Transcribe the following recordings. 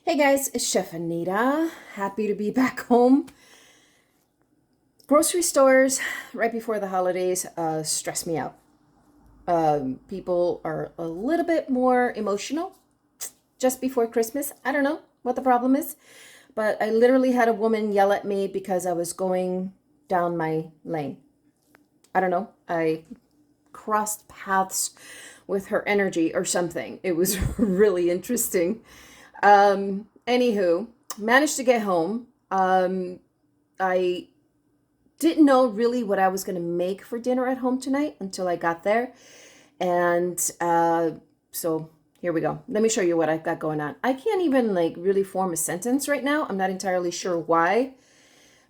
Hey guys, it's Chef Anita. Happy to be back home. Grocery stores right before the holidays stress me out. People are a little bit more emotional just before Christmas. I don't know what the problem is, but I literally had a woman yell at me because I was going down my lane. I don't know. I crossed paths with her energy or something. It was really interesting. Anywho, managed to get home. I didn't know really what I was going to make for dinner at home tonight until I got there. And so here we go. Let me show you what I've got going on. I can't even like really form a sentence right now. I'm not entirely sure why,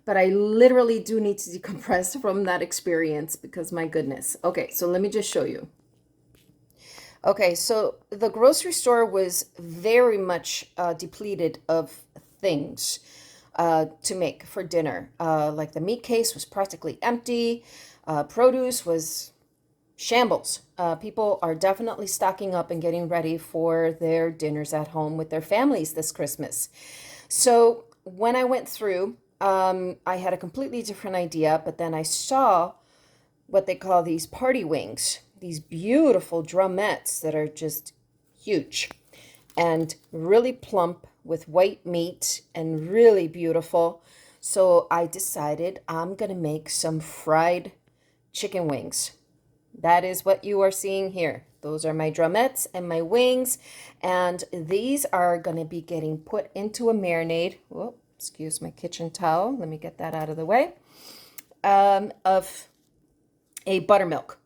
but I literally do need to decompress from that experience because my goodness. Okay, so let me just show you. Okay, so the grocery store was very much depleted of things to make for dinner. Like the meat case was practically empty. Produce was shambles. People are definitely stocking up and getting ready for their dinners at home with their families this Christmas. So when I went through, I had a completely different idea, but then I saw what they call these party wings, these beautiful drumettes that are just huge and really plump with white meat and really beautiful. So I decided I'm going to make some fried chicken wings. That is what you are seeing here. Those are my drumettes and my wings. And these are going to be getting put into a marinade. Whoop, excuse my kitchen towel. Let me get that out of the way. Of a buttermilk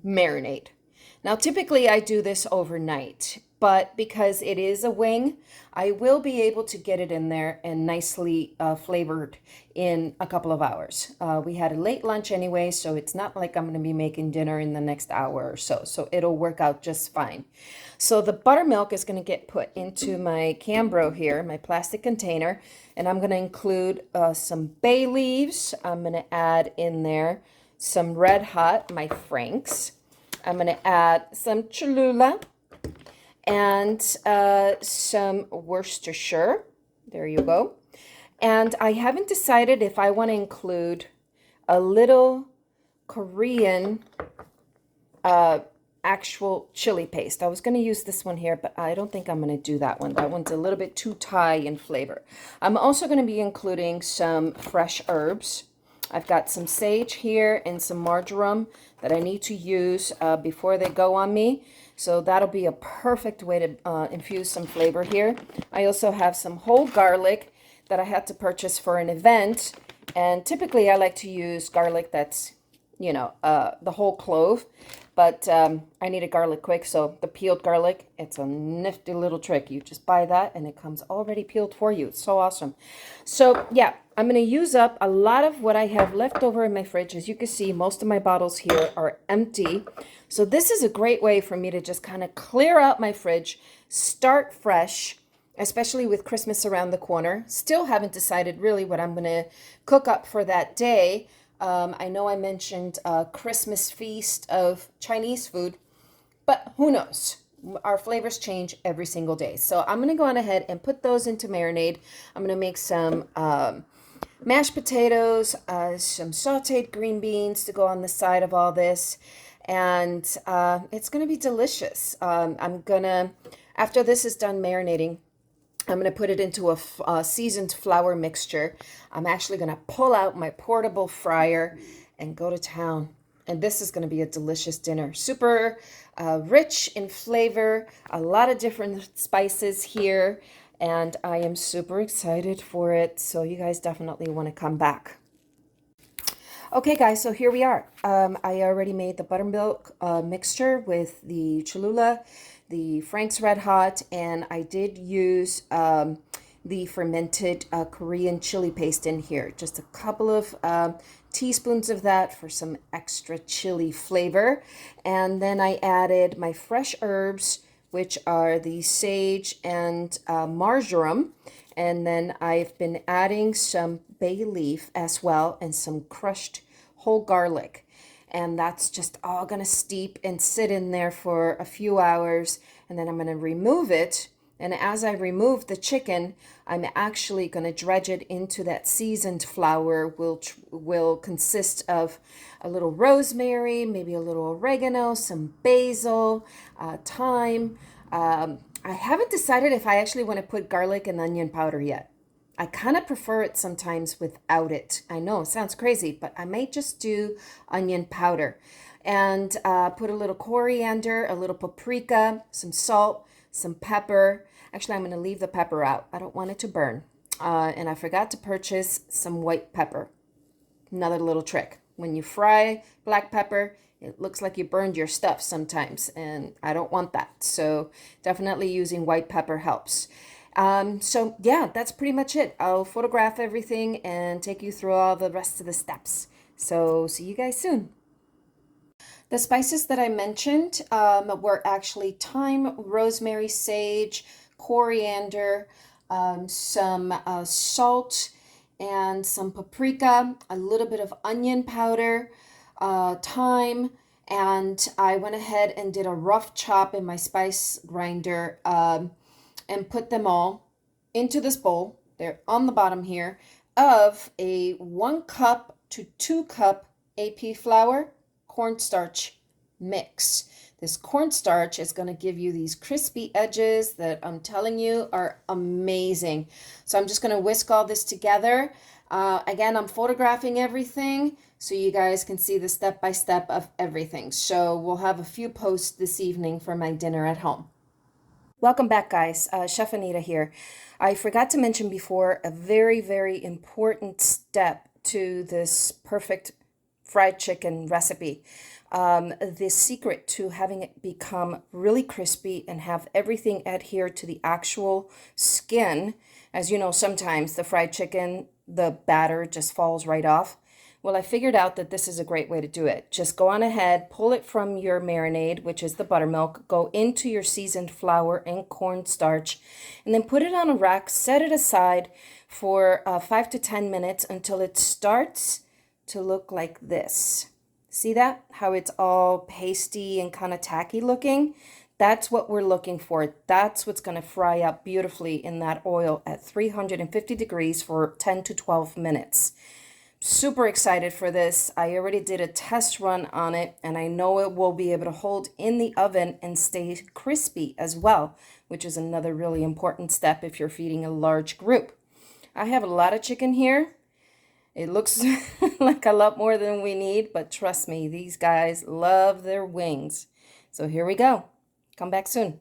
marinade. Now, typically I do this overnight, but because it is a wing, I will be able to get it in there and nicely flavored in a couple of hours. We had a late lunch anyway, so it's not like I'm going to be making dinner in the next hour or so. So it'll work out just fine. So the buttermilk is going to get put into my Cambro here, my plastic container, and I'm going to include some bay leaves. I'm going to add in there some red hot, my Franks. I'm going to add some Cholula and some Worcestershire. There you go. And I haven't decided if I want to include a little Korean actual chili paste. I was going to use this one here, but I don't think I'm going to do that one. That one's a little bit too Thai in flavor. I'm also going to be including some fresh herbs. I've got some sage here and some marjoram that I need to use before they go on me. So that'll be a perfect way to infuse some flavor here. I also have some whole garlic that I had to purchase for an event. And typically I like to use garlic that's, the whole clove. But I need a garlic quick, so the peeled garlic, it's a nifty little trick. You just buy that and it comes already peeled for you. It's so awesome. So yeah, I'm going to use up a lot of what I have left over in my fridge. As you can see, most of my bottles here are empty. So this is a great way for me to just kind of clear out my fridge, start fresh, especially with Christmas around the corner. Still haven't decided really what I'm going to cook up for that day. I know I mentioned a Christmas feast of Chinese food, but who knows? Our flavors change every single day. So I'm going to go on ahead and put those into marinade. I'm going to make some mashed potatoes, some sauteed green beans to go on the side of all this. And it's going to be delicious. After this is done marinating, I'm going to put it into a seasoned flour mixture. I'm actually going to pull out my portable fryer and go to town. And this is going to be a delicious dinner. Super rich in flavor, a lot of different spices here. And I am super excited for it. So you guys definitely want to come back. Okay, guys, so here we are. I already made the buttermilk mixture with the Cholula, the Frank's Red Hot, and I did use the fermented Korean chili paste in here. Just a couple of teaspoons of that for some extra chili flavor. And then I added my fresh herbs, which are the sage and marjoram. And then I've been adding some bay leaf as well and some crushed whole garlic. And that's just all going to steep and sit in there for a few hours. And then I'm going to remove it And as I remove the chicken, I'm actually going to dredge it into that seasoned flour, which will consist of a little rosemary, maybe a little oregano, some basil, thyme. I haven't decided if I actually want to put garlic and onion powder yet. I kind of prefer it sometimes without it. I know it sounds crazy, but I may just do onion powder and put a little coriander, a little paprika, some salt, some pepper. Actually, I'm going to leave the pepper out. I don't want it to burn. And I forgot to purchase some white pepper. Another little trick. When you fry black pepper, it looks like you burned your stuff sometimes, and I don't want that. So definitely using white pepper helps. So yeah, that's pretty much it. I'll photograph everything and take you through all the rest of the steps. So see you guys soon. The spices that I mentioned were actually thyme, rosemary, sage, coriander, some salt, and some paprika, a little bit of onion powder, thyme, and I went ahead and did a rough chop in my spice grinder and put them all into this bowl. They're on the bottom here of a 1 cup to 2 cup AP flour cornstarch mix. This cornstarch is going to give you these crispy edges that I'm telling you are amazing. So I'm just going to whisk all this together. Again, I'm photographing everything so you guys can see the step-by-step of everything. So we'll have a few posts this evening for my dinner at home. Welcome back, guys. Chef Anita here. I forgot to mention before a very, very important step to this perfect fried chicken recipe. The secret to having it become really crispy and have everything adhere to the actual skin. As you know, sometimes the fried chicken, the batter just falls right off. Well, I figured out that this is a great way to do it. Just go on ahead, pull it from your marinade, which is the buttermilk, go into your seasoned flour and cornstarch, and then put it on a rack, set it aside for 5 to 10 minutes until it starts to look like this. See that? How it's all pasty and kind of tacky looking? That's what we're looking for. That's what's going to fry up beautifully in that oil at 350 degrees for 10 to 12 minutes. Super excited for this. I already did a test run on it, and I know it will be able to hold in the oven and stay crispy as well, which is another really important step if you're feeding a large group. I have a lot of chicken here. It looks like a lot more than we need, but trust me, these guys love their wings. So here we go. Come back soon.